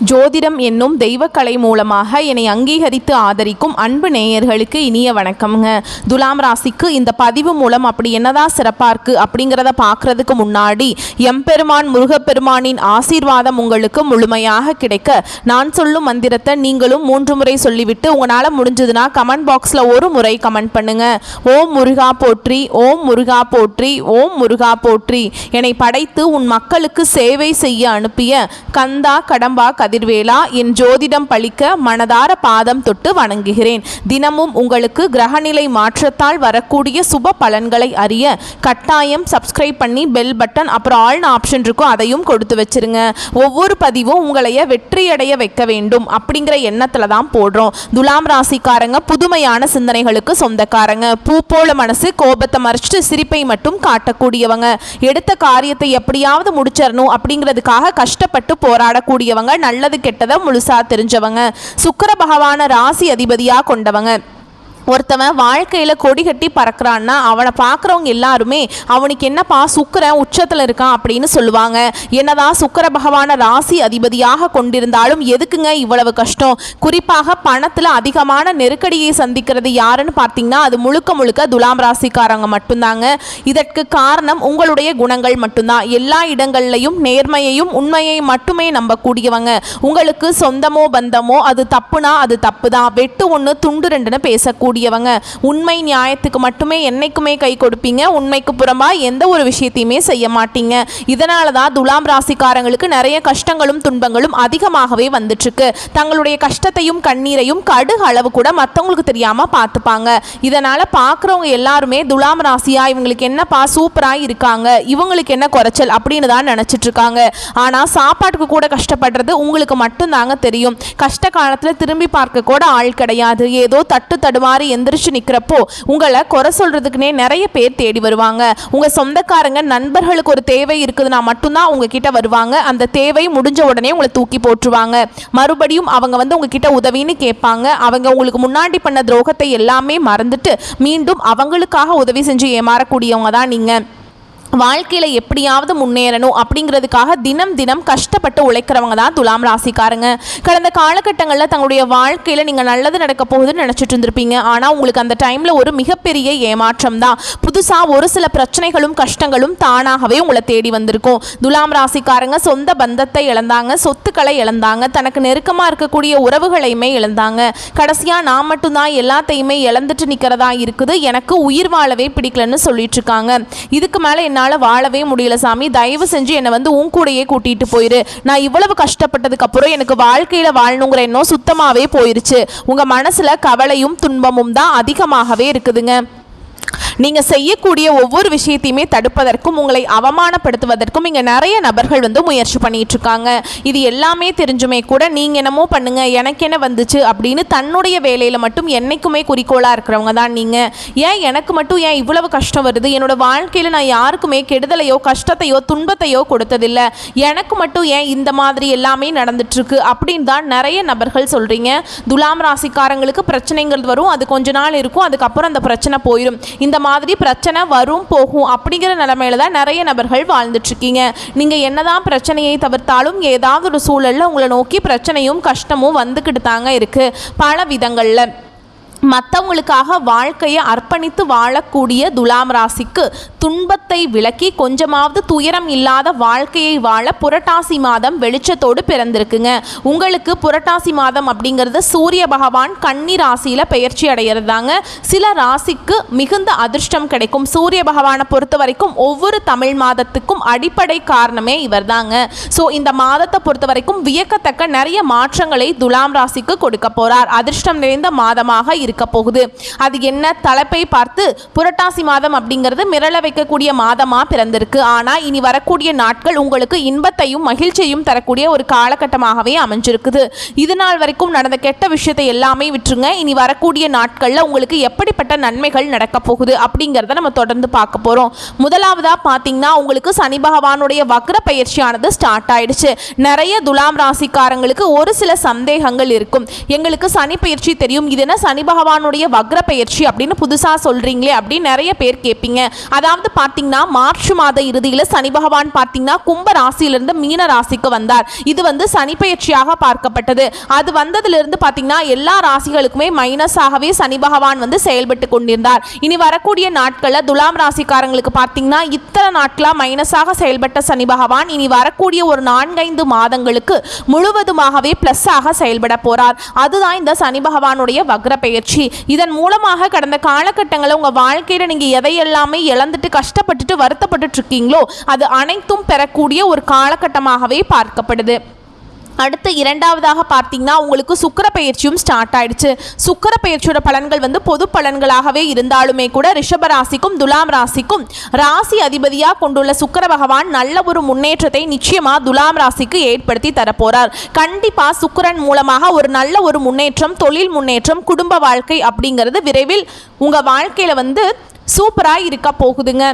ஜோதிடம் என்னும் தெய்வக்கலை மூலமாக என்னை அங்கீகரித்து ஆதரிக்கும் அன்பு நேயர்களுக்கு இனிய வணக்கம்ங்க. துலாம் ராசிக்கு இந்த பதிவு மூலம் அப்படி என்னதான் சிறப்பாக இருக்குது அப்படிங்கிறத பார்க்குறதுக்கு முன்னாடி எம்பெருமான் முருகப்பெருமானின் ஆசீர்வாதம் உங்களுக்கு முழுமையாக கிடைக்க நான் சொல்லும் மந்திரத்தை நீங்களும் 3 முறை சொல்லிவிட்டு உங்களால் முடிஞ்சதுன்னா கமெண்ட் பாக்ஸில் ஒரு முறை கமெண்ட் பண்ணுங்க. ஓம் முருகா போற்றி, ஓம் முருகா போற்றி, ஓம் முருகா போற்றி. என்னை படைத்து உன் மக்களுக்கு சேவை செய்ய அனுப்பிய கந்தா கடம்பா கதிர்வேலா, என் ஜோதிடம் பழிக்க மனதார பாதம் தொட்டு வணங்குகிறேன். தினமும் உங்களுக்கு கிரகநிலை மாற்றத்தால் வரக்கூடிய சுப பலன்களை அறிய கட்டாயம் சப்ஸ்கிரைப் பண்ணி பெல் பட்டன் அப்புறம் ஆல்னு ஆப்ஷன் இருக்கும், அதையும் கொடுத்து வச்சிருங்க. ஒவ்வொரு பதிவும் உங்களைய வெற்றியடைய வைக்க வேண்டும் அப்படிங்கிற எண்ணத்துல தான் போடுறோம். துலாம் ராசிக்காரங்க புதுமையான சிந்தனைகளுக்கு சொந்தக்காரங்க. பூ போல மனசு, கோபத்தை மறைச்சிட்டு சிரிப்பை மட்டும் காட்டக்கூடியவங்க. எடுத்த காரியத்தை எப்படியாவது முடிச்சிடணும் அப்படிங்கிறதுக்காக கஷ்டப்பட்டு போராடக்கூடியவங்க. நல்லது கெட்டதை முழுசா தெரிஞ்சவங்க. சுக்கிர பகவான ராசி அதிபதியா கொண்டவங்க. ஒருத்தவன் வாழ்க்கையில் கொடி கட்டி பறக்கிறான்னா அவனை பார்க்குறவங்க எல்லாருமே அவனுக்கு என்னப்பா சுக்கிரன் உச்சத்தில் இருக்கான் அப்படின்னு சொல்லுவாங்க. என்னதான் சுக்கிர பகவான ராசி அதிபதியாக கொண்டிருந்தாலும் எதுக்குங்க இவ்வளவு கஷ்டம்? குறிப்பாக பணத்தில் அதிகமான நெருக்கடியை சந்திக்கிறது யாருன்னு பார்த்தீங்கன்னா அது முழுக்க முழுக்க துலாம் ராசிக்காரங்க மட்டும்தாங்க. இதற்கு காரணம் உங்களுடைய குணங்கள் மட்டும்தான். எல்லா இடங்கள்லையும் நேர்மையையும் உண்மையை மட்டுமே நம்பக்கூடியவங்க. உங்களுக்கு சொந்தமோ பந்தமோ அது தப்புனா அது தப்பு தான், வெட்டு ஒன்று துண்டு ரெண்டுன்னு பேசக்கூடிய உண்மை நியாயத்துக்கு மட்டுமே என்னைக்குமே கை கொடுப்பீங்க. உண்மைக்கு புறம்பா எந்த ஒரு விஷயத்தையுமே செய்ய மாட்டீங்க. இதனால தான் துலாம் ராசிக்காரங்களுக்கு நிறைய கஷ்டங்களும் துன்பங்களும் அதிகமாகவே வந்துட்டு இருக்கு. தங்களுடைய கஷ்டத்தையும் கண்ணீரையும் கடுகு அளவு கூட மற்றவங்களுக்கு தெரியாம பார்த்துப்பாங்க. இதனால பார்க்குறவங்க எல்லாருமே துலாம் ராசியா இவங்களுக்கு என்னப்பா சூப்பரா இருக்காங்க, இவங்களுக்கு என்ன குறைச்சல் அப்படின்னு தான் நினைச்சிட்டு இருக்காங்க. ஆனா சாப்பாட்டுக்கு கூட கஷ்டப்படுறது உங்களுக்கு மட்டும்தாங்க தெரியும். கஷ்ட காலத்துல திரும்பி பார்க்க கூட ஆள் கிடையாது. ஏதோ தட்டு தடுமாறி எந்திரிச்சு நிற்கிறப்போ உங்களை குறை சொல்றதுக்குனே நிறைய பேர் தேடி வருவாங்க. உங்க சொந்தக்காரங்க நண்பர்களுக்கு ஒரு தேவை இருக்குதுன்னா மட்டும்தான் உங்ககிட்ட வருவாங்க. அந்த தேவை முடிஞ்ச உடனே உங்களை தூக்கி போட்டுருவாங்க. மறுபடியும் அவங்க உங்ககிட்ட உதவின்னு கேட்பாங்க. அவங்க உங்களுக்கு முன்னாடி பண்ண துரோகத்தை எல்லாமே மறந்துட்டு மீண்டும் அவங்களுக்காக உதவி செஞ்சு ஏமாறக்கூடியவங்க தான் நீங்க. வாழ்க்கையில் எப்படியாவது முன்னேறணும் அப்படிங்கிறதுக்காக தினம் தினம் கஷ்டப்பட்டு உழைக்கிறவங்க தான் துலாம் ராசிக்காரங்க. கடந்த காலகட்டங்களில் தங்களுடைய வாழ்க்கையில் நீங்கள் நல்லது நடக்க போகுதுன்னு நினச்சிட்டு இருந்திருப்பீங்க. ஆனால் உங்களுக்கு அந்த டைமில் ஒரு மிகப்பெரிய ஏமாற்றம் தான். புதுசாக ஒரு சில பிரச்சனைகளும் கஷ்டங்களும் தானாகவே உங்களை தேடி வந்திருக்கும். துலாம் ராசிக்காரங்க சொந்த பந்தத்தை இழந்தாங்க, சொத்துக்களை இழந்தாங்க, தனக்கு நெருக்கமாக இருக்கக்கூடிய உறவுகளையுமே இழந்தாங்க. கடைசியாக நான் மட்டும்தான் எல்லாத்தையுமே இழந்துட்டு நிற்கிறதா இருக்குது, எனக்கு உயிர் வாழவே பிடிக்கலன்னு சொல்லிட்டு இருக்காங்க. இதுக்கு மேலே என்னால் வாழவே முடியல சாமி, தயவு செஞ்சு என்னை உன் கூடையே கூட்டிட்டு போயிரு. நான் இவ்வளவு கஷ்டப்பட்டதுக்கு அப்புறம் எனக்கு வாழ்க்கையில வாழணுங்கிற எண்ணம் சுத்தமாவே போயிருச்சு. உங்க மனசுல கவலையும் துன்பமும் தான் அதிகமாகவே இருக்குதுங்க. நீங்கள் செய்யக்கூடிய ஒவ்வொரு விஷயத்தையுமே தடுப்பதற்கும் உங்களை அவமானப்படுத்துவதற்கும் இங்கே நிறைய நபர்கள் முயற்சி பண்ணிட்டு இருக்காங்க. இது எல்லாமே தெரிஞ்சுமே கூட நீங்கள் என்னமோ பண்ணுங்க எனக்கு என்ன வந்துச்சு அப்படின்னு தன்னுடைய வேலையில் மட்டும் என்னைக்குமே குறிக்கோளாக இருக்கிறவங்க தான் நீங்கள். ஏன் எனக்கு மட்டும் ஏன் இவ்வளவு கஷ்டம் வருது? என்னோட வாழ்க்கையில் நான் யாருக்குமே கெடுதலையோ கஷ்டத்தையோ துன்பத்தையோ கொடுத்ததில்லை, எனக்கு மட்டும் ஏன் இந்த மாதிரி எல்லாமே நடந்துட்டுருக்கு அப்படின்னு தான் நிறைய நபர்கள் சொல்கிறீங்க. துலாம் ராசிக்காரங்களுக்கு பிரச்சனைங்கிறது வரும், அது கொஞ்ச நாள் இருக்கும், அதுக்கப்புறம் அந்த பிரச்சனை போயிடும். இந்த மாதிரி பிரச்சனை வரும் போகும் அப்படிங்கிற நிலைமையில தான் நிறைய நபர்கள் வாழ்ந்துட்டு இருக்கீங்க. நீங்க என்னதான் பிரச்சனையை தவிர்த்தாலும் ஏதாவது ஒரு சூழல்ல உங்களை நோக்கி பிரச்சனையும் கஷ்டமும் வந்துக்கிட்டு தாங்க இருக்கு. பல விதங்கள்ல மற்றவங்களுக்காக வாழ்க்கையை அர்ப்பணித்து வாழக்கூடிய துலாம் ராசிக்கு துன்பத்தை விலக்கி கொஞ்சமாவது துயரம் இல்லாத வாழ்க்கையை வாழ புரட்டாசி மாதம் வெளிச்சத்தோடு பிறந்திருக்குங்க. உங்களுக்கு புரட்டாசி மாதம் அப்படிங்கிறது சூரிய பகவான் கன்னி ராசியில் பெயர்ச்சி அடைகிறதாங்க. சில ராசிக்கு மிகுந்த அதிர்ஷ்டம் கிடைக்கும். சூரிய பகவானை பொறுத்த வரைக்கும் ஒவ்வொரு தமிழ் மாதத்துக்கும் அடிப்படை காரணமே இவர் தாங்க. ஸோ இந்த மாதத்தை பொறுத்த வரைக்கும் வியக்கத்தக்க நிறைய மாற்றங்களை துலாம் ராசிக்கு கொடுக்க போறார். அதிர்ஷ்டம் நிறைந்த மாதமாக இருக்க போகுது. அது என்ன தலைப்பை பார்த்து புரட்டாசி மாதம் அப்படிங்கிறது மிரள வைக்கக்கூடிய மாதமா பிறந்திருக்கு. ஆனா இனி வரக்கூடிய நாட்கள் உங்களுக்கு இன்பத்தையும் மகிழ்ச்சியையும் தரக்கூடிய ஒரு காலகட்டமாகவே அமைஞ்சிருக்குது. இது நாள் வரைக்கும் நடந்த கெட்ட விஷயத்தை எல்லாமே விட்டுருங்க. இனி வரக்கூடிய நாட்கள்ல உங்களுக்கு எப்படிப்பட்ட நன்மைகள் நடக்க போகுது அப்படிங்கிறத நம்ம தொடர்ந்து பார்க்க போறோம். முதலாவதா பாத்தீங்கன்னா உங்களுக்கு சனி பகவானுடைய வக்ர பயிற்சியானது ஸ்டார்ட் ஆயிடுச்சு. நிறைய துலாம் ராசிக்காரங்களுக்கு ஒரு சில சந்தேகங்கள் இருக்கும். எங்களுக்கு சனி பயிற்சி தெரியும், இது என்ன சனி பகவான் பகவானுடைய வக்ர பெயர்ச்சி அப்படின்னு புதுசாக சொல்கிறீங்களே அப்படின்னு நிறைய பேர் கேட்பீங்க. அதாவது பார்த்தீங்கன்னா மார்ச் மாத இறுதியில் சனி பகவான் பார்த்தீங்கன்னா கும்ப ராசியிலிருந்து மீன ராசிக்கு வந்தார். இது வந்து சனி பெயர்ச்சியாக பார்க்கப்பட்டது. அது வந்ததிலிருந்து பார்த்தீங்கன்னா எல்லா ராசிகளுக்குமே மைனஸாகவே சனி பகவான் வந்து செயல்பட்டு கொண்டிருந்தார். இனி வரக்கூடிய நாட்களில் துலாம் ராசிக்காரங்களுக்கு பார்த்தீங்கன்னா இத்தனை நாட்களாக மைனஸாக செயல்பட்ட சனி பகவான் இனி வரக்கூடிய ஒரு 4-5 மாதங்களுக்கு முழுவதுமாகவே பிளஸ் ஆக செயல்பட போறார். அதுதான் இந்த சனி பகவானுடைய வக்ர பெயர்ச்சி. இதன் மூலமாக கடந்த காலகட்டங்களில் உங்க வாழ்க்கையில நீங்க எதையெல்லாமே இழந்துட்டு கஷ்டப்பட்டுட்டு வருத்தப்பட்டு இருக்கீங்களோ அது அனைத்தும் பெறக்கூடிய ஒரு காலகட்டமாகவே பார்க்கப்படுது. அடுத்து இரண்டாவதாக பார்த்தீங்கன்னா உங்களுக்கு சுக்கிர பயிற்சியும் ஸ்டார்ட் ஆயிடுச்சு. சுக்கிர பயிற்சியோட பலன்கள் வந்து பொது பலன்களாகவே இருந்தாலுமே கூட ரிஷப ராசிக்கும் துலாம் ராசிக்கும் ராசி அதிபதியாக கொண்டுள்ள சுக்கிர பகவான் நல்ல ஒரு முன்னேற்றத்தை நிச்சயமா துலாம் ராசிக்கு ஏற்படுத்தி தரப்போறார். கண்டிப்பா சுக்கிரன் மூலமாக ஒரு நல்ல ஒரு முன்னேற்றம், தொழில் முன்னேற்றம், குடும்ப வாழ்க்கை அப்படிங்கிறது விரைவில் உங்க வாழ்க்கையில வந்து சூப்பராக இருக்க போகுதுங்க.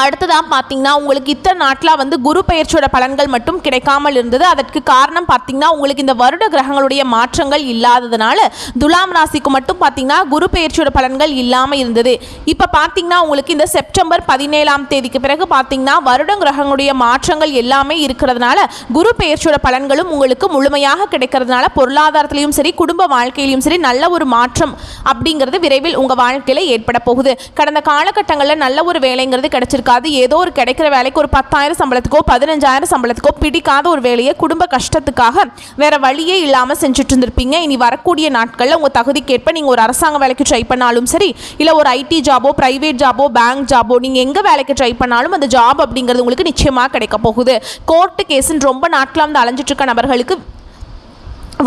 அடுத்ததாக பார்த்தீங்கன்னா உங்களுக்கு இத்தனை நாட்டில் வந்து குரு பெயர்ச்சியோட பலன்கள் மட்டும் கிடைக்காமல் இருந்தது. அதற்கு காரணம் பார்த்தீங்கன்னா உங்களுக்கு இந்த வருட கிரகங்களுடைய மாற்றங்கள் இல்லாததுனால துலாம் ராசிக்கு மட்டும் பார்த்தீங்கன்னா குரு பெயர்ச்சியோட பலன்கள் இல்லாமல் இருந்தது. இப்போ பார்த்தீங்கன்னா உங்களுக்கு இந்த செப்டம்பர் 17ஆம் தேதிக்கு பிறகு பார்த்தீங்கன்னா வருட கிரகங்களுடைய மாற்றங்கள் எல்லாமே இருக்கிறதுனால குரு பெயர்ச்சியோட பலன்களும் உங்களுக்கு முழுமையாக கிடைக்கிறதுனால பொருளாதாரத்திலையும் சரி குடும்ப வாழ்க்கையிலையும் சரி நல்ல ஒரு மாற்றம் அப்படிங்கிறது விரைவில் உங்கள் வாழ்க்கையில் ஏற்பட போகுது. கடந்த காலகட்டங்களில் நல்ல ஒரு வேலைங்கிறது கிடைச்சிருக்கு. ஏதோ ஒரு கிடைக்கிற வேலைக்கு ஒரு 10,000 சம்பளத்துக்கோ 15,000 சம்பளத்துக்கோ பிடிக்காத ஒரு வேலையை குடும்ப கஷ்டத்துக்காக வேற வழியே இல்லாம செஞ்சுட்டு இருந்திருப்பீங்க. இனி வரக்கூடிய நாட்களில் உங்க தகுதிக்கேற்ப நீங்க ஒரு அரசாங்க வேலைக்கு ட்ரை பண்ணாலும் சரி, இல்ல ஒரு ஐடி ஜாபோ, பிரைவேட் ஜாபோ, பேங்க் ஜாபோ, நீங்க எங்க வேலைக்கு ட்ரை பண்ணாலும் அந்த ஜாப் அப்படிங்கிறது உங்களுக்கு நிச்சயமா கிடைக்க போகுது. கோர்ட்டு கேஸ்ன்னு ரொம்ப நாட்களா வந்து அலைஞ்சிட்டு இருக்க நபர்களுக்கு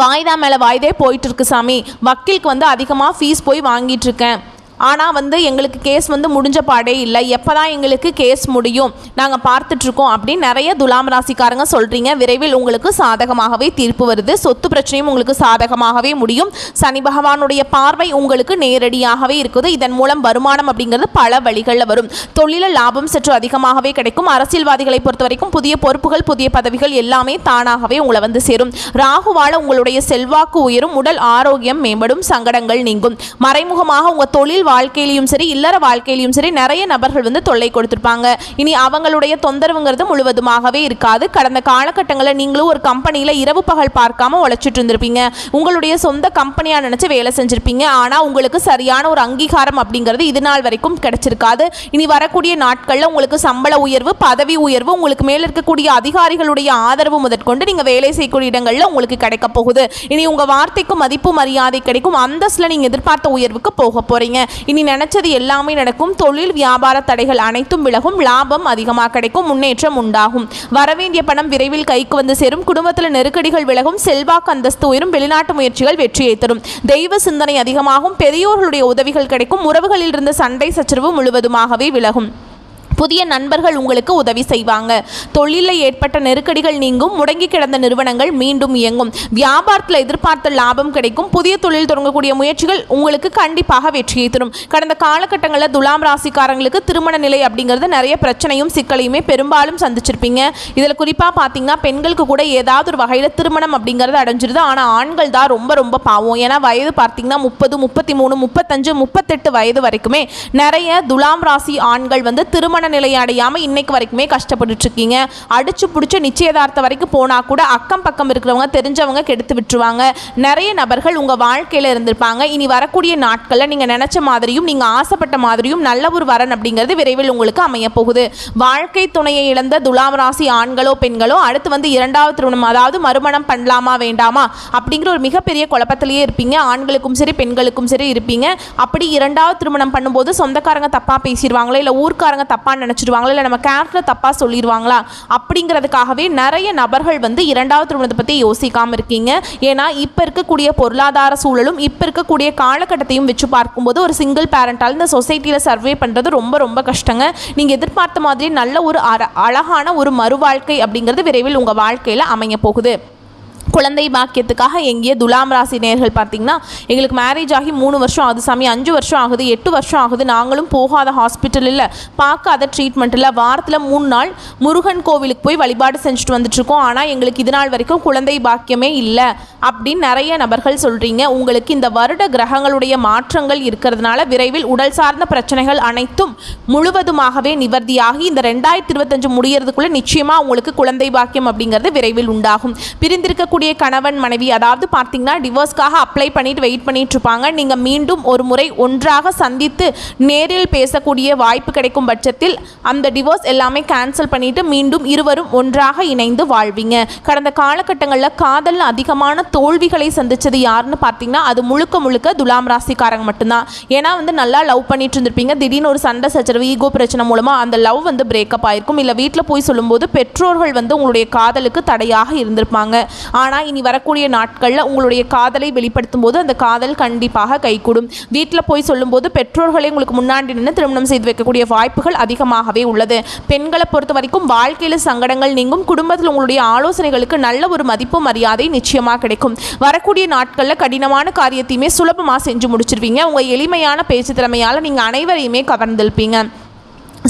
வாய்தா மேல வாய்தே போயிட்டு இருக்கு சாமி, வக்கீலுக்கு வந்து அதிகமாக ஃபீஸ் போய் வாங்கிட்டு இருக்கேன், ஆனால் வந்து எங்களுக்கு கேஸ் வந்து முடிஞ்ச பாடே இல்லை, எப்போ தான் எங்களுக்கு கேஸ் முடியும், நாங்கள் பார்த்துட்ருக்கோம் அப்படின்னு நிறைய துலாம் ராசிக்காரங்க சொல்கிறீங்க. விரைவில் உங்களுக்கு சாதகமாகவே தீர்ப்பு வருது. சொத்து பிரச்சனையும் உங்களுக்கு சாதகமாகவே முடியும். சனி பகவானுடைய பார்வை உங்களுக்கு நேரடியாகவே இருக்குது. இதன் மூலம் வருமானம் அப்படிங்கிறது பல வழிகளில் வரும். தொழில லாபம் சற்று அதிகமாகவே கிடைக்கும். அரசியல்வாதிகளை பொறுத்த வரைக்கும் புதிய பொறுப்புகள், புதிய பதவிகள் எல்லாமே தானாகவே உங்களை வந்து சேரும். ராகுவால உங்களுடைய செல்வாக்கு உயரும். உடல் ஆரோக்கியம் மேம்படும். சங்கடங்கள் நீங்கும். மறைமுகமாக உங்கள் தொழில் வாழ்க்கையிலும் சரி இல்லற வாழ்க்கையிலும் சரி நிறைய நபர்கள் வந்து தொல்லை கொடுத்திருப்பாங்க. இனி அவங்களுடைய தொந்தரவுங்கிறது முழுவதுமாகவே இருக்காது. கடந்த காலகட்டங்களில் நீங்களும் ஒரு கம்பெனியில் இரவு பகல் பார்க்காம உழைச்சிட்டு இருந்திருப்பீங்க. உங்களுடைய சொந்த கம்பெனியா நினைச்சு வேலை செஞ்சிருப்பீங்க. ஆனால் உங்களுக்கு சரியான ஒரு அங்கீகாரம் அப்படிங்கிறது இது நாள் வரைக்கும் கிடைச்சிருக்காது. இனி வரக்கூடிய நாட்களில் உங்களுக்கு சம்பள உயர்வு, பதவி உயர்வு, உங்களுக்கு மேல இருக்கக்கூடிய அதிகாரிகளுடைய ஆதரவு முதற்கொண்டு நீங்க வேலை செய்யக்கூடிய இடங்கள்ல உங்களுக்கு கிடைக்க போகுது. இனி உங்க வார்த்தைக்கு மதிப்பு மரியாதை கிடைக்கும். அந்தஸ்துல நீங்க எதிர்பார்த்த உயர்வுக்கு போக போறீங்க. இனி நினைச்சது எல்லாமே நடக்கும். தொழில் வியாபார தடைகள் அனைத்தும் விலகும். லாபம் அதிகமாக கிடைக்கும். முன்னேற்றம் உண்டாகும். வரவேண்டிய பணம் விரைவில் கைக்கு வந்து சேரும். குடும்பத்தில் நெருக்கடிகள் விலகும். செல்வாக்கு அந்தஸ்து உயரும். வெளிநாட்டு முயற்சிகள் வெற்றியை தரும். தெய்வ சிந்தனை அதிகமாகும். பெரியோர்களுடைய உதவிகள் கிடைக்கும். உறவுகளில் இருந்த சண்டை சச்சரவு முழுவதுமாகவே விலகும். புதிய நண்பர்கள் உங்களுக்கு உதவி செய்வாங்க. தொழிலில் ஏற்பட்ட நெருக்கடிகள் நீங்கும். முடங்கி கிடந்த நிறுவனங்கள் மீண்டும் இயங்கும். வியாபாரத்தில் எதிர்பார்த்த லாபம் கிடைக்கும். புதிய தொழில் தொடங்கக்கூடிய முயற்சிகள் உங்களுக்கு கண்டிப்பாக வெற்றியை தரும். கடந்த காலகட்டங்களில் துலாம் ராசிக்காரங்களுக்கு திருமண நிலை அப்படிங்கிறது நிறைய பிரச்சனையும் சிக்கலையுமே பெரும்பாலும் சந்திச்சிருப்பீங்க. இதில் குறிப்பாக பார்த்தீங்கன்னா பெண்களுக்கு கூட ஏதாவது ஒரு வகையில் திருமணம் அப்படிங்கிறது அடைஞ்சிருது. ஆனால் ஆண்கள் தான் ரொம்ப ரொம்ப பாவம். ஏன்னா வயது பார்த்தீங்கன்னா 30, 33, 35, 38 வயது வரைக்குமே நிறைய துலாம் ராசி ஆண்கள் வந்து திருமண நிலை அடையாம இன்னைக்கு வரைக்குமே கஷ்டப்பட்டு இருக்கீங்க. அடிச்சு பிடிச்ச நிச்சயதார்த்தம் வரைக்கும் போனா கூட அக்கம் பக்கம் இருக்கிறவங்க தெரிஞ்சவங்க கெடுத்து விட்டுருவாங்க. நிறைய நபர்கள் உங்க வாழ்க்கையில இருந்திருப்பாங்க. இனி வரக்கூடிய நாட்கள்ல நீங்க நினைச்ச மாதிரியும் நீங்க ஆசைப்பட்ட மாதிரியும் நல்ல ஒரு வரன் அப்படிங்கிறது விரைவில் உங்களுக்கு அமைய போகுது. வாழ்க்கை துணையை இழந்த துலாம் ராசி ஆண்களோ பெண்களோ அடுத்து வந்து இரண்டாவது திருமணம், அதாவது மறுமணம் பண்ணலாமா வேண்டாமா அப்படிங்கிற ஒரு மிகப்பெரிய குழப்பத்திலேயே இருப்பீங்க. ஆண்களுக்கும் சரி பெண்களுக்கும் சரி இருப்பீங்க. அப்படி இரண்டாவது திருமணம் பண்ணும்போது சொந்தக்காரங்க தப்பா பேசிடுவாங்களா, இல்ல ஊர்க்காரங்க தப்பா நினைச்சிடுவாங்களா, இல்லை நம்ம கேரக்டர் தப்பாக சொல்லிடுவாங்களா அப்படிங்கிறதுக்காகவே நிறைய நபர்கள் வந்து இரண்டாவது திருமணத்தை பற்றி யோசிக்காமல் இருக்கீங்க. ஏன்னா இப்போ இருக்கக்கூடிய பொருளாதார சூழலும் இப்போ இருக்கக்கூடிய காலகட்டத்தையும் வச்சு பார்க்கும்போது ஒரு சிங்கிள் பேரண்டால் இந்த சொசைட்டியில் சர்வே பண்ணுறது ரொம்ப ரொம்ப கஷ்டங்க. நீங்கள் எதிர்பார்த்த மாதிரி நல்ல ஒரு அழகான ஒரு மறு வாழ்க்கை அப்படிங்கிறது விரைவில் உங்கள் வாழ்க்கையில் அமைய போகுது. குழந்தை பாக்கியத்துக்காக எங்கேயே துலாம் ராசி நேயர்கள் பார்த்தீங்கன்னா எங்களுக்கு மேரேஜ் ஆகி 3 வருஷம் ஆகுது சாமி, 5 வருஷம் ஆகுது, 8 வருஷம் ஆகுது, நாங்களும் போகாத ஹாஸ்பிட்டல் இல்லை, பார்க்காத ட்ரீட்மெண்ட் இல்லை, வாரத்தில் 3 நாள் முருகன் கோவிலுக்கு போய் வழிபாடு செஞ்சுட்டு வந்துட்டுருக்கோம், ஆனால் எங்களுக்கு இது நாள் வரைக்கும் குழந்தை பாக்கியமே இல்லை அப்படின்னு நிறைய நபர்கள் சொல்கிறீங்க. உங்களுக்கு இந்த வருட கிரகங்களுடைய மாற்றங்கள் இருக்கிறதுனால விரைவில் உடல் சார்ந்த பிரச்சனைகள் அனைத்தும் முழுவதுமாகவே நிவர்த்தியாகி இந்த 2025 முடியறதுக்குள்ளே நிச்சயமாக உங்களுக்கு குழந்தை பாக்கியம் அப்படிங்கிறது விரைவில் உண்டாகும். பிரிந்திருக்கக்கூடிய கணவன் மனைவி அதாவது பார்த்தீங்கன்னா டிவோர்ஸ்க்காக அப்ளை பண்ணிட்டு வெயிட் பண்ணிட்டு இருப்பாங்க. நீங்கள் மீண்டும் ஒரு முறை ஒன்றாக சந்தித்து நேரில் பேசக்கூடிய வாய்ப்பு கிடைக்கும் பட்சத்தில் அந்த டிவோர்ஸ் எல்லாமே கேன்சல் பண்ணிட்டு மீண்டும் இருவரும் ஒன்றாக இணைந்து வாழ்வீங்க. கடந்த காலகட்டங்களில் காதலில் அதிகமான தோல்விகளை சந்திச்சது யாருன்னு பார்த்தீங்கன்னா அது முழுக்க முழுக்க துலாம் ராசிக்காரங்க மட்டும்தான். ஏன்னா நல்லா லவ் பண்ணிட்டு இருந்திருப்பீங்க, திடீர்னு ஒரு சண்டை சச்சரவு ஈகோ பிரச்சனை மூலமாக அந்த லவ் பிரேக்கப் ஆயிருக்கும். இல்லை வீட்டில் போய் சொல்லும்போது பெற்றோர்கள் உங்களுடைய காதலுக்கு தடையாக இருந்திருப்பாங்க. ஆனால் இனி வரக்கூடிய நாட்களில் உங்களுடைய காதலை வெளிப்படுத்தும் போது அந்த காதல் கண்டிப்பாக கைகூடும். வீட்டில் போய் சொல்லும்போது பெற்றோர்களை உங்களுக்கு முன்னாடி நின்று திருமணம் செய்து வைக்கக்கூடிய வாய்ப்புகள் அதிகமாகவே உள்ளது. பெண்களை பொறுத்த வரைக்கும் வாழ்க்கையில் சங்கடங்கள் நீங்கும், குடும்பத்தில் உங்களுடைய ஆலோசனைகளுக்கு நல்ல ஒரு மதிப்பு மரியாதை நிச்சயமாக கிடைக்கும். வரக்கூடிய நாட்களில் கடினமான காரியத்தையுமே சுலபமாக செஞ்சு முடிச்சிருவீங்க. உங்கள் எளிமையான பேச்சு திறமையால் நீங்கள் அனைவரையுமே கவர்ந்திருப்பீங்க.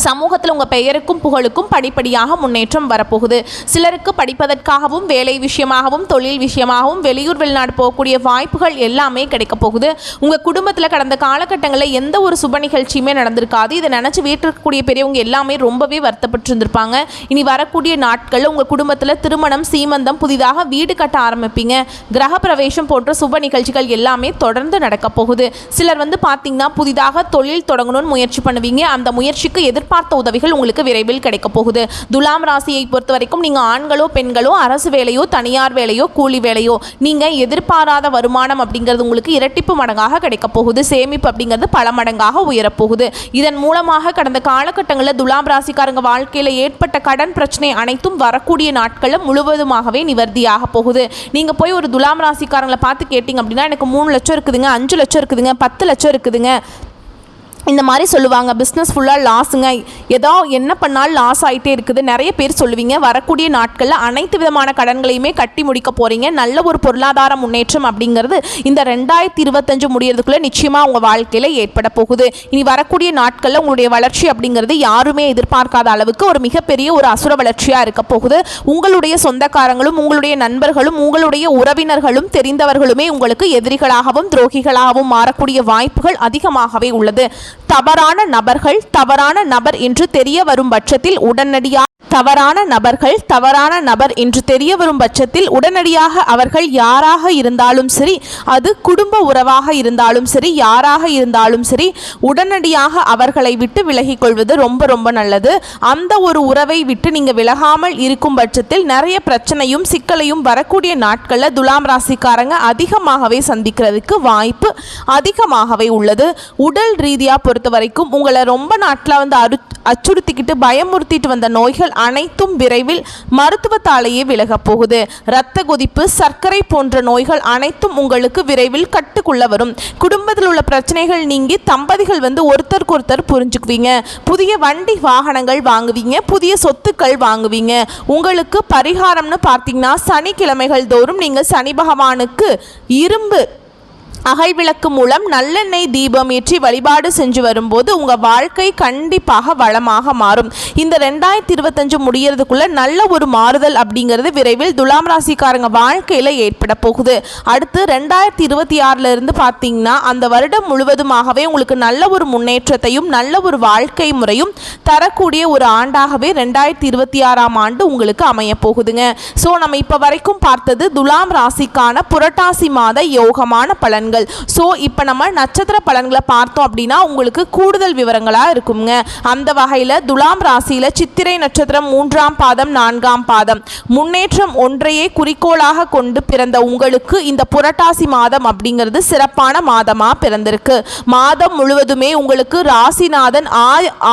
சமூகத்தில் உங்கள் பெயருக்கும் புகழுக்கும் படிப்படியாக முன்னேற்றம் வரப்போகுது. சிலருக்கு படிப்பதற்காகவும் வேலை விஷயமாகவும் தொழில் விஷயமாகவும் வெளியூர் வெளிநாடு போகக்கூடிய வாய்ப்புகள் எல்லாமே கிடைக்க போகுது. உங்கள் குடும்பத்தில் கடந்த காலகட்டங்களில் எந்த ஒரு சுப நிகழ்ச்சியுமே நடந்திருக்காது. இதை நினச்சி வீட்டில் இருக்கக்கூடிய பெரியவங்க எல்லாமே ரொம்பவே வருத்தப்பட்டு இருந்திருப்பாங்க. இனி வரக்கூடிய நாட்களில் உங்கள் குடும்பத்தில் திருமணம், சீமந்தம், புதிதாக வீடு கட்ட ஆரம்பிப்பீங்க. கிரக பிரவேசம் போன்ற சுப நிகழ்ச்சிகள் எல்லாமே தொடர்ந்து நடக்க போகுது. சிலர் பார்த்தீங்கன்னா புதிதாக தொழில் தொடங்கணும்னு முயற்சி பண்ணுவீங்க. அந்த முயற்சிக்கு எதிர்பார்த்த உதவிகள் உங்களுக்கு விரைவில் கிடைக்க போகுது. துலாம் ராசியை பொறுத்த வரைக்கும் நீங்கள் ஆண்களோ பெண்களோ அரசு வேலையோ தனியார் வேலையோ கூலி வேலையோ நீங்கள் எதிர்பாராத வருமானம் அப்படிங்கிறது உங்களுக்கு இரட்டிப்பு மடங்காக கிடைக்க போகுது. சேமிப்பு அப்படிங்கிறது பல மடங்காக உயரப்போகுது. இதன் மூலமாக கடந்த காலகட்டங்களில் துலாம் ராசிக்காரங்க வாழ்க்கையில் ஏற்பட்ட கடன் பிரச்சனை அனைத்தும் வரக்கூடிய நாட்களில் முழுவதுமாகவே நிவர்த்தியாக போகுது. நீங்கள் போய் ஒரு துலாம் ராசிக்காரங்களை பார்த்து கேட்டிங்க அப்படின்னா எனக்கு 3 லட்சம் இருக்குதுங்க, 5 லட்சம் இருக்குதுங்க, 10 லட்சம் இருக்குதுங்க இந்த மாதிரி சொல்லுவாங்க. பிஸ்னஸ் ஃபுல்லாக லாஸுங்க, ஏதோ என்ன பண்ணாலும் லாஸ் ஆகிட்டே இருக்குது நிறைய பேர் சொல்லுவீங்க. வரக்கூடிய நாட்களில் அனைத்து விதமான கடன்களையுமே கட்டி முடிக்க போகிறீங்க. நல்ல ஒரு பொருளாதார முன்னேற்றம் அப்படிங்கிறது இந்த 2025 முடியறதுக்குள்ளே நிச்சயமாக உங்கள் வாழ்க்கையில் ஏற்பட போகுது. இனி வரக்கூடிய நாட்களில் உங்களுடைய வளர்ச்சி அப்படிங்கிறது யாருமே எதிர்பார்க்காத அளவுக்கு ஒரு மிகப்பெரிய ஒரு அசுர வளர்ச்சியாக இருக்க போகுது. உங்களுடைய சொந்தக்காரங்களும் உங்களுடைய நண்பர்களும் உங்களுடைய உறவினர்களும் தெரிந்தவர்களுமே உங்களுக்கு எதிரிகளாகவும் துரோகிகளாகவும் மாறக்கூடிய வாய்ப்புகள் அதிகமாகவே உள்ளது. தவறான நபர் என்று தெரிய வரும் பட்சத்தில் உடனடியாக அவர்கள் யாராக இருந்தாலும் சரி, அது குடும்ப உறவாக இருந்தாலும் சரி, யாராக இருந்தாலும் சரி, உடனடியாக அவர்களை விட்டு விலகிக் கொள்வது ரொம்ப ரொம்ப நல்லது. அந்த ஒரு உறவை விட்டு நீங்கள் விலகாமல் இருக்கும் பட்சத்தில் நிறைய பிரச்சனையும் சிக்கலையும் வரக்கூடிய நாட்களில் துலாம் ராசிக்காரங்க அதிகமாகவே சந்திக்கிறதுக்கு வாய்ப்பு அதிகமாகவே உள்ளது. உடல் ரீதியாக பொறுத்த வரைக்கும் உங்களை ரொம்ப நாட்டில் அச்சுறுத்திக்கிட்டு பயமுறுத்திட்டு வந்த நோய்கள் அனைத்தும் விரைவில் மருத்துவத்தாலேயே விலகப் போகுது. இரத்த கொதிப்பு, சர்க்கரை போன்ற நோய்கள் அனைத்தும் உங்களுக்கு விரைவில் கட்டுக்குள்ள வரும். குடும்பத்தில் உள்ள பிரச்சனைகள் நீங்கி தம்பதிகள் ஒருத்தருக்கு ஒருத்தர் புரிஞ்சுக்குவீங்க. புதிய வண்டி வாகனங்கள் வாங்குவீங்க, புதிய சொத்துக்கள் வாங்குவீங்க. உங்களுக்கு பரிகாரம்னு பார்த்தீங்கன்னா சனிக்கிழமைகள் தோறும் நீங்கள் சனி பகவானுக்கு இரும்பு அகல்விளக்கு மூலம் நல்லெண்ணெய் தீபம் ஏற்றி வழிபாடு செஞ்சு வரும்போது உங்கள் வாழ்க்கை கண்டிப்பாக வளமாக மாறும். இந்த 2025 முடியறதுக்குள்ள நல்ல ஒரு மாறுதல் அப்படிங்கிறது விரைவில் துலாம் ராசிக்காரங்க வாழ்க்கையில் ஏற்பட போகுது. அடுத்து 2026 இருந்து பார்த்தீங்கன்னா அந்த வருடம் முழுவதுமாகவே உங்களுக்கு நல்ல ஒரு முன்னேற்றத்தையும் நல்ல ஒரு வாழ்க்கை முறையும் தரக்கூடிய ஒரு ஆண்டாகவே 2026ஆம் ஆண்டு உங்களுக்கு அமைய போகுதுங்க. ஸோ நம்ம இப்போ வரைக்கும் பார்த்தது துலாம் ராசிக்கான புரட்டாசி மாத யோகமான பலன்கள். ஸோ இப்போ நம்ம நட்சத்திர பலன்களை பார்த்தோம் அப்படின்னா உங்களுக்கு கூடுதல் விவரங்களாக இருக்குங்க. அந்த வகையில் துலாம் ராசியில் சித்திரை நட்சத்திரம் 3ஆம் பாதம் 4ஆம் பாதம் முன்னேற்றம் ஒன்றையே குறிக்கோளாக கொண்டு பிறந்த உங்களுக்கு இந்த புரட்டாசி மாதம் அப்படிங்கிறது சிறப்பான மாதமாக பிறந்திருக்கு. மாதம் முழுவதுமே உங்களுக்கு ராசிநாதன்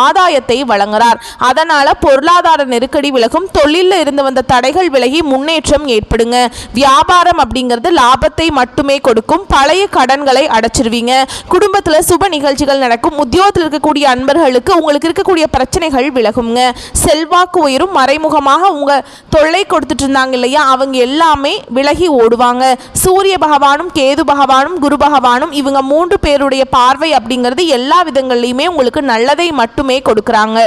ஆதாயத்தை வழங்குகிறார். அதனால் பொருளாதார நெருக்கடி விலகும், தொழிலில் இருந்து வந்த தடைகள் விலகி முன்னேற்றம் ஏற்படுங்க. வியாபாரம் அப்படிங்கிறது லாபத்தை மட்டுமே கொடுக்கும். பழைய கடன்களை அடைச்சிருவீங்க. குடும்பத்தில் சுப நிகழ்ச்சிகள் நடக்கும். உத்தியோகத்தில் இருக்கக்கூடிய அன்பர்களுக்கு உங்களுக்கு இருக்கக்கூடிய பிரச்சனைகள் விலகுங்க. செல்வாக்கு உயரும். மறைமுகமாக உங்க தொல்லை கொடுத்துட்டு இருந்தாங்க இல்லையா, அவங்க எல்லாமே விலகி ஓடுவாங்க. சூரிய பகவானும் கேது பகவானும் குரு பகவானும் இவங்க 3 பேருடைய பார்வை அப்படிங்கிறது எல்லா விதங்கள்லையுமே உங்களுக்கு நல்லதை மட்டுமே கொடுக்குறாங்க.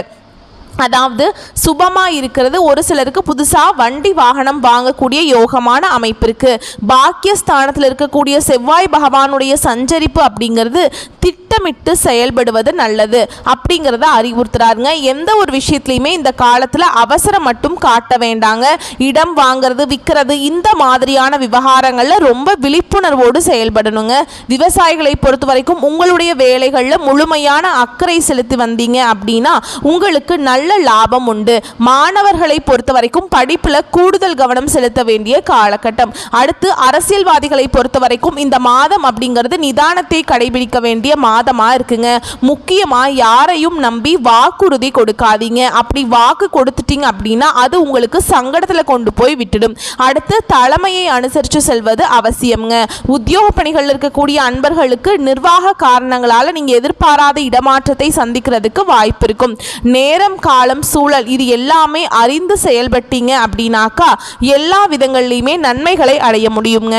அதாவது சுபமாக இருக்கிறது. ஒரு சிலருக்கு புதுசாக வண்டி வாகனம் வாங்கக்கூடிய யோகமான அமைப்பு இருக்குது. பாக்கியஸ்தானத்தில் இருக்கக்கூடிய செவ்வாய் பகவானுடைய சஞ்சரிப்பு அப்படிங்கிறது திட்டமிட்டு செயல்படுவது நல்லது அப்படிங்கிறத அறிவுறுத்துறாருங்க. எந்த ஒரு விஷயத்துலையுமே இந்த காலத்தில் அவசரம் மட்டும் காட்ட வேண்டாங்க. இடம் வாங்கிறது விற்கிறது இந்த மாதிரியான விவகாரங்களில் ரொம்ப விழிப்புணர்வோடு செயல்படணுங்க. விவசாயிகளை பொறுத்த வரைக்கும் உங்களுடைய வேலைகளில் முழுமையான அக்கறை செலுத்தி வந்தீங்க அப்படின்னா உங்களுக்கு நல்ல லாபம் உண்டு. மாணவர்களை பொறுத்த வரைக்கும் படிப்புல கூடுதல் கவனம் செலுத்த வேண்டிய காலகட்டம். அடுத்து அரசியல்வாதிகளை பொறுத்த வரைக்கும் இந்த மாதம் அப்படிங்கிறது நிதானத்தை கடைபிடிக்க வேண்டிய மாதமா இருக்குங்க. முக்கியமா யாரையும் நம்பி வாக்குறுதி கொடுக்காதீங்க. அப்படி வாக்கு கொடுத்துட்டீங்க அப்படின்னா அது உங்களுக்கு சங்கடத்துல கொண்டு போய் விட்டுடும். அடுத்து தலைமையை அனுசரித்து செல்வது அவசியம்ங்க. உத்தியோக பணிகள் இருக்கக்கூடிய அன்பர்களுக்கு நிர்வாக காரணங்களால நீங்க எதிர்பாராத இடமாற்றத்தை சந்திக்கிறதுக்கு வாய்ப்பு இருக்கும். நேரம் காலம் சூழல் இது எல்லாமே அறிந்து செயல்பட்டீங்க அப்படின்னாக்கா எல்லா விதங்கள்லையுமே நன்மைகளை அடைய முடியுங்க.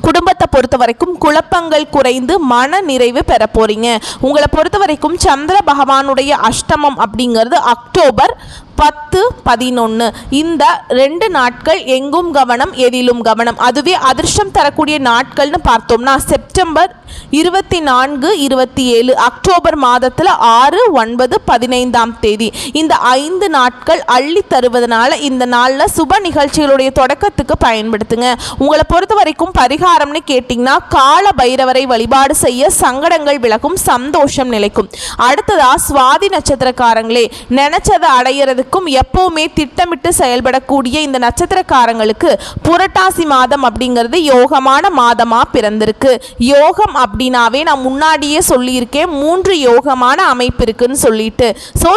குடும்பத்தை பொறுத்த வரைக்கும் குழப்பங்கள் குறைந்து மன நிறைவு பெற போறீங்க. உங்களை பொறுத்த வரைக்கும் சந்திர பகவானுடைய அஷ்டமம் அப்படிங்கிறது அக்டோபர் 10, 11 இந்த 2 நாட்கள் எங்கும் கவனம் எதிலும் கவனம். அதுவே அதிர்ஷ்டம் தரக்கூடிய நாட்கள்னு பார்த்தோம்னா செப்டம்பர் 24, 27 அக்டோபர் மாதத்தில் 6, 9, 15ஆம் தேதி இந்த 5 நாட்கள் அள்ளி தருவதனால இந்த நாளில் சுப நிகழ்ச்சிகளுடைய தொடக்கத்துக்கு பயன்படுத்துங்க. உங்களை பொறுத்த வரைக்கும் பரிகாரம்னு கேட்டிங்கன்னா கால பைரவரை வழிபாடு செய்ய சங்கடங்கள் விலகும், சந்தோஷம் நிலைக்கும். அடுத்ததா சுவாதி நட்சத்திரக்காரங்களே, நினைச்சதை அடையிறது எப்பவுமே திட்டமிட்டு செயல்படக்கூடிய இந்த நட்சத்திரக்காரங்களுக்கு புரட்டாசி மாதம் அப்படிங்கிறது யோகமான மாதமா பிறந்திருக்கு. யோகம் அப்படின்னாவே நான் முன்னாடியே சொல்லியிருக்கேன் 3 யோகமான அமைப்பு இருக்குன்னு சொல்லிட்டு.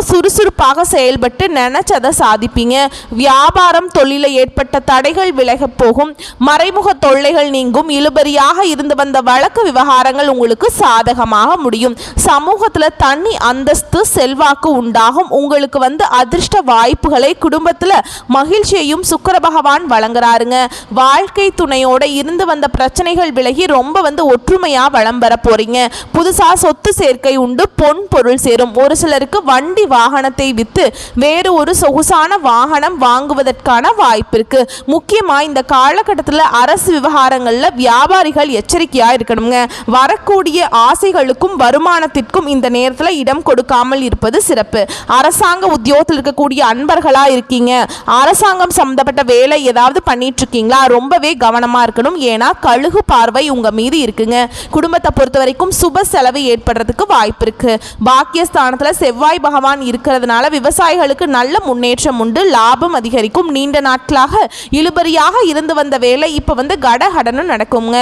சுறுசுறுப்பாக செயல்பட்டு நினைச்சதை சாதிப்பீங்க. வியாபாரம் தொழில ஏற்பட்ட தடைகள் விலக போகும். மறைமுக தொல்லைகள் நீங்கும். இழுபறியாக இருந்து வந்த வழக்கு விவகாரங்கள் உங்களுக்கு சாதகமாக முடியும். சமூகத்தில் தனி அந்தஸ்து செல்வாக்கு உண்டாகும். உங்களுக்கு அதிர்ஷ்ட வாய்ப்புகளை குடும்பத்தில் மகிழ்ச்சியையும் சுக்கிர பகவான் வழங்குறாருங்க. வாழ்க்கை துணையோட இருந்து வந்த பிரச்சனைகள் விலகி ரொம்ப ஒற்றுமையா வளம் பெற போறீங்க. புதுசா சொத்து சேர்க்கை உண்டு. பொன் பொருள் சேரும். ஒரு சிலருக்கு வண்டி வாகனத்தை வித்து வேறு ஒரு சொகுசான வாகனம் வாங்குவதற்கான வாய்ப்பு இருக்கு. முக்கியமா இந்த காலகட்டத்தில் அரசு விவகாரங்கள்ல வியாபாரிகள் எச்சரிக்கையா இருக்கணுங்க. வரக்கூடிய ஆசைகளுக்கும் வருமானத்திற்கும் இந்த நேரத்தில் இடம் கொடுக்காமல் இருப்பது சிறப்பு. அரசாங்க உத்தியோகத்தில் இருக்கக்கூடிய அன்பர்களா இருக்கீங்க, அரசாங்கம் சம்பந்தப்பட்ட வேலை ஏதாவது பண்ணிட்டு இருக்கீங்களா, ரொம்பவே கவனமா இருக்கணும். ஏன்னா கழுகு பார்வை உங்க மீது இருக்குங்க. குடும்பத்தை பொறுத்த வரைக்கும் சுப செலவு ஏற்படுறதுக்கு வாய்ப்பு இருக்கு. பாக்கியஸ்தானத்துல செவ்வாய் பகவான் இருக்கிறதுனால விவசாயிகளுக்கு நல்ல முன்னேற்றம் உண்டு. லாபம் அதிகரிக்கும். நீண்ட நாட்களாக இழுபறியாக இருந்து வந்த வேலை இப்ப கடகடன்னு நடக்குங்க.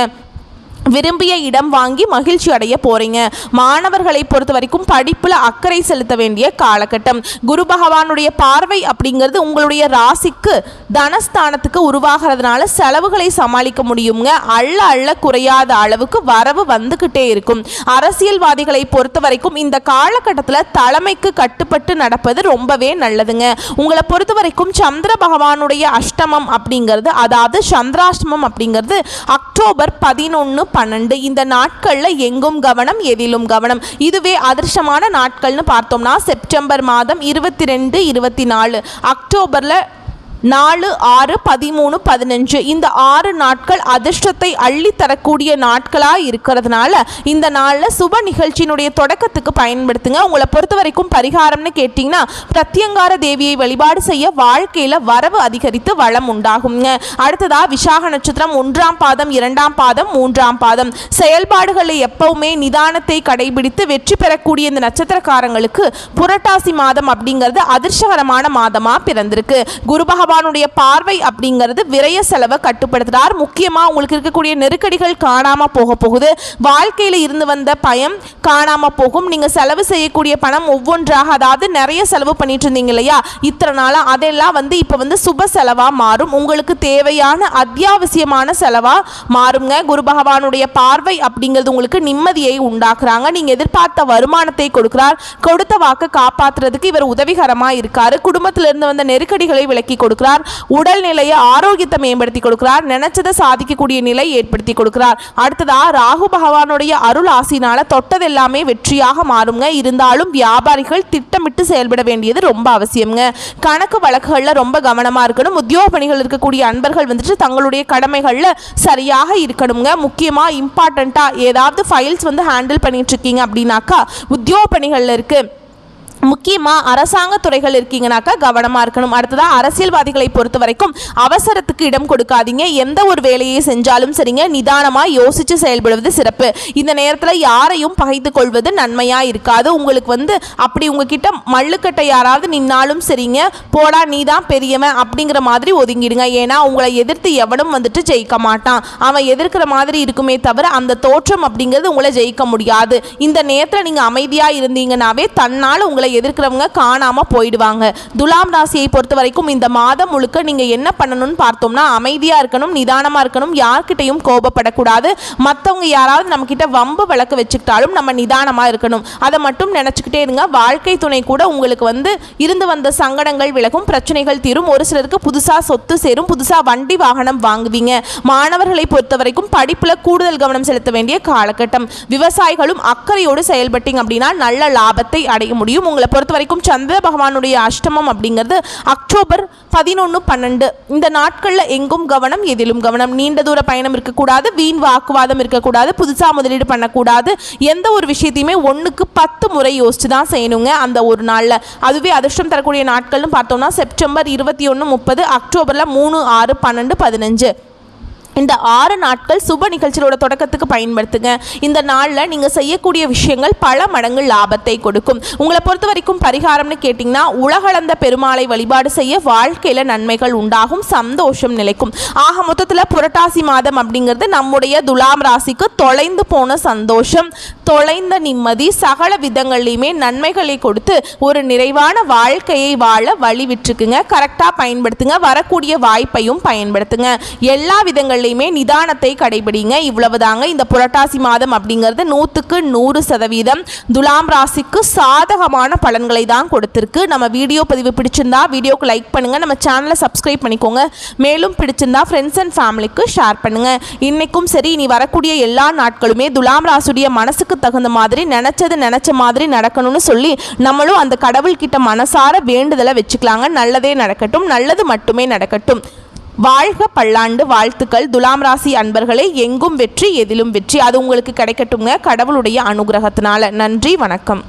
விரும்பிய இடம் வாங்கி மகிழ்ச்சி அடைய போறீங்க. மாணவர்களை பொறுத்த வரைக்கும் படிப்புல அக்கறை செலுத்த வேண்டிய காலகட்டம். குரு பகவானுடைய பார்வை அப்படிங்கிறது உங்களுடைய ராசிக்கு தனஸ்தானத்துக்கு உருவாகிறதுனால செலவுகளை சமாளிக்க முடியுங்க. அள்ள அள்ள குறையாத அளவுக்கு வரவு வந்துகிட்டே இருக்கும். அரசியல்வாதிகளை பொறுத்த வரைக்கும் இந்த காலகட்டத்தில் தலைமைக்கு கட்டுப்பட்டு நடப்பது ரொம்பவே நல்லதுங்க. உங்களை பொறுத்த வரைக்கும் சந்திர பகவானுடைய அஷ்டமம் அப்படிங்கிறது அதாவது சந்திராஷ்டமம் அப்படிங்கிறது அக்டோபர் 11, 12 இந்த நாட்களில் எங்கும் கவனம் எதிலும் கவனம். இதுவே அதிர்ஷ்டமான நாட்கள்னு பார்த்தோம்னா செப்டம்பர் மாதம் 22, 24 அக்டோபரில் 4, 6, 13, 15 இந்த 6 நாட்கள் அதிர்ஷ்டத்தை அள்ளி தரக்கூடிய நாட்களாக இருக்கிறதுனால இந்த நாளில் சுப நிகழ்ச்சியினுடைய தொடக்கத்துக்கு பயன்படுத்துங்க. உங்களை பொறுத்த வரைக்கும் பரிகாரம்னு கேட்டிங்கன்னா பிரத்யங்கார தேவியை வழிபாடு செய்ய வாழ்க்கையில் வரவு அதிகரித்து வளம் உண்டாகுங்க. அடுத்ததாக விசாக நட்சத்திரம் 1ஆம் பாதம், 2ஆம் பாதம், 3ஆம் பாதம் செயல்பாடுகளை எப்பவுமே நிதானத்தை கடைபிடித்து வெற்றி பெறக்கூடிய இந்த நட்சத்திரக்காரங்களுக்கு புரட்டாசி மாதம் அப்படிங்கிறது அதிர்ஷ்டகரமான மாதமாக பிறந்திருக்கு. குரு பகவான் பகவானுடைய பார்வை அப்படிங்கிறது விரய செலவை கட்டுப்படுத்துறார். முக்கியமாக உங்களுக்கு இருக்கக்கூடிய நெருக்கடிகள் காணாமல் போக போகுது. வாழ்க்கையில் இருந்து வந்த பயம் காணாமல் போகும். நீங்கள் செலவு செய்யக்கூடிய பணம் ஒவ்வொன்றாக, அதாவது நிறைய செலவு பண்ணிட்டு இருந்தீங்க இல்லையா இத்தனை நாளாக, அதெல்லாம் இப்போ சுப செலவாக மாறும். உங்களுக்கு தேவையான அத்தியாவசியமான செலவாக மாறுங்க. குரு பகவானுடைய பார்வை அப்படிங்கிறது உங்களுக்கு நிம்மதியை உண்டாக்குறாங்க. நீங்கள் எதிர்பார்த்த வருமானத்தை கொடுக்கிறார். கொடுத்த வாக்கு காப்பாற்றுறதுக்கு இவர் உதவிகரமாக இருக்காரு. குடும்பத்திலிருந்து வந்த நெருக்கடிகளை விலக்கி கொடுக்கிறார். உடல்நிலையை ஆரோக்கியத்தை மேம்படுத்தி கொடுக்கிறார். நினைச்சதை சாதிக்கக்கூடிய நிலை ஏற்படுத்தி கொடுக்கிறார். அடுத்ததா ராகு பகவானுடைய அருள் ஆசினால தொட்டது எல்லாமே வெற்றியாக மாறுங்க. இருந்தாலும் வியாபாரிகள் திட்டமிட்டு செயல்பட வேண்டியது ரொம்ப அவசியம்ங்க. கணக்கு வழக்குகளில் ரொம்ப கவனமா இருக்கணும். உத்தியோக பணிகள் இருக்கக்கூடிய அன்பர்கள் தங்களுடைய கடமைகளில் சரியாக இருக்கணுங்க. முக்கியமா இம்பார்ட்டண்டா ஏதாவது ஃபைல்ஸ் ஹேண்டில் பண்ணிட்டு இருக்கீங்க அப்படின்னாக்கா உத்தியோக பணிகள்ல இருக்கு. முக்கியமாக அரசாங்க துறைகள் இருக்கீங்கனாக்கா கவனமாக இருக்கணும். அடுத்ததாக அரசியல்வாதிகளை பொறுத்த வரைக்கும் அவசரத்துக்கு இடம் கொடுக்காதீங்க. எந்த ஒரு வேலையை செஞ்சாலும் சரிங்க, நிதானமாக யோசித்து செயல்படுவது சிறப்பு. இந்த நேரத்தில் யாரையும் பகைத்து கொள்வது நன்மையாக இருக்காது. உங்களுக்கு அப்படி உங்ககிட்ட மல்லுக்கட்டை யாராவது நின்னாலும் சரிங்க, போடா நீ தான் பெரியவன் அப்படிங்கிற மாதிரி ஒதுங்கிடுங்க. ஏன்னா உங்களை எதிர்த்து எவனும் ஜெயிக்க மாட்டான். அவன் எதிர்க்கிற மாதிரி இருக்குமே தவிர அந்த தோற்றம் அப்படிங்கிறது உங்களை ஜெயிக்க முடியாது. இந்த நேரத்தில் நீங்கள் அமைதியாக இருந்தீங்கன்னாவே தன்னால் உங்களை எதிர்க்கிறவங்க காணாம போயிடுவாங்க. துலாம் ராசியை பொறுத்த வரைக்கும் இந்த மாதம் முழுக்க நீங்க என்ன பண்ணணும்னு பார்த்தோம்னா அமைதியா இருக்கணும், நிதானமா இருக்கணும், யார்கிட்டையும் கோபப்படக்கூடாது. மற்றவங்க யாராவது நம்ம கிட்ட வம்பு விளக்கு வச்சுக்கிட்டாலும் நம்ம நிதானமா இருக்கணும். அதை மட்டும் நினைச்சுக்கிட்டே இருங்க. வாழ்க்கை துணை கூட உங்களுக்கு இருந்து வந்த சங்கடங்கள் விலகும், பிரச்சனைகள் தீரும். ஒரு சிலருக்கு புதுசா சொத்து சேரும், புதுசா வண்டி வாகனம் வாங்குவீங்க. மாணவர்களை பொறுத்த வரைக்கும் படிப்புல கூடுதல் கவனம் செலுத்த வேண்டிய காலகட்டம். விவசாயிகளும் அக்கறையோடு செயல்பட்டீங்க அப்படின்னா நல்ல லாபத்தை அடைய முடியும். உங்களை பொறுத்த வரைக்கும் சந்திர பகவானுடைய அஷ்டமம் அப்படிங்கிறது அக்டோபர் 11, 12 இந்த நாட்களில் எங்கும் கவனம், எதிலும் கவனம். நீண்ட தூர பயணம் இருக்கக்கூடாது, வீண் வாக்குவாதம் இருக்கக்கூடாது, புதுசாக முதலீடு பண்ணக்கூடாது. எந்த ஒரு விஷயத்தையுமே 1க்கு 10 முறை யோசிச்சு தான் செய்யணுங்க அந்த ஒரு நாளில். அதுவே அதிர்ஷ்டம் தரக்கூடிய நாட்கள்னு பார்த்தோம்னா செப்டம்பர் 21, 30, அக்டோபரில் 3, 6, 12, 15 இந்த 6 நாட்கள் சுப நிகழ்ச்சியோட தொடக்கத்துக்கு பயன்படுத்துங்க. இந்த நாளில் நீங்கள் செய்யக்கூடிய விஷயங்கள் பல மடங்கு லாபத்தை கொடுக்கும். உங்களை பொறுத்த வரைக்கும் பரிகாரம்னு கேட்டிங்கன்னா உலகளந்த பெருமாளை வழிபாடு செய்ய வாழ்க்கையில் நன்மைகள் உண்டாகும், சந்தோஷம் நிலைக்கும். ஆக மொத்தத்தில் புரட்டாசி மாதம் அப்படிங்கிறது நம்முடைய துலாம் ராசிக்கு தொலைந்து போன சந்தோஷம், தொலைந்த நிம்மதி, சகல விதங்கள்லையுமே நன்மைகளை கொடுத்து ஒரு நிறைவான வாழ்க்கையை வாழ வழி விட்டுருக்குங்க. கரெக்டாக பயன்படுத்துங்க. வரக்கூடிய வாய்ப்பையும் பயன்படுத்துங்க. எல்லா விதங்கள் நிதானத்தை கடைபிடிங்க. இவ்வளவுதாங்க இந்த புரட்டாசி மாதம் அப்படிங்கிறது 100க்கு 100% துலாம் ராசிக்கு சாதகமான பலன்களை தான் கொடுத்திருக்கு. நம்ம வீடியோ பதிவு பிடிச்சிருந்தா வீடியோக்கு லைக் பண்ணுங்க, நம்ம சேனலை சப்ஸ்கிரைப் பண்ணிக்கோங்க. மேலும் பிடிச்சிருந்தா ஃப்ரெண்ட்ஸ் அண்ட் ஃபேமிலிக்கு ஷேர் பண்ணுங்க. இன்னைக்கும் சரி இனி வரக்கூடிய எல்லா நாட்களுமே துலாம் ராசியுடைய மனசுக்கு தகுந்த மாதிரி நினைச்ச மாதிரி நடக்கணும்னு சொல்லி நம்மளும் அந்த கடவுள்கிட்ட மனசார வேண்டுதலை வச்சுக்கலாங்க. நல்லதே நடக்கட்டும், நல்லது மட்டுமே நடக்கட்டும். வாழ்க பல்லாண்டு. வாழ்த்துக்கள் துலாம் ராசி அன்பர்களே. எங்கும் வெற்றி, எதிலும் வெற்றி. அது உங்களுக்கு கிடைக்கட்டுங்க கடவுளுடைய அனுகிரகத்தினால. நன்றி, வணக்கம்.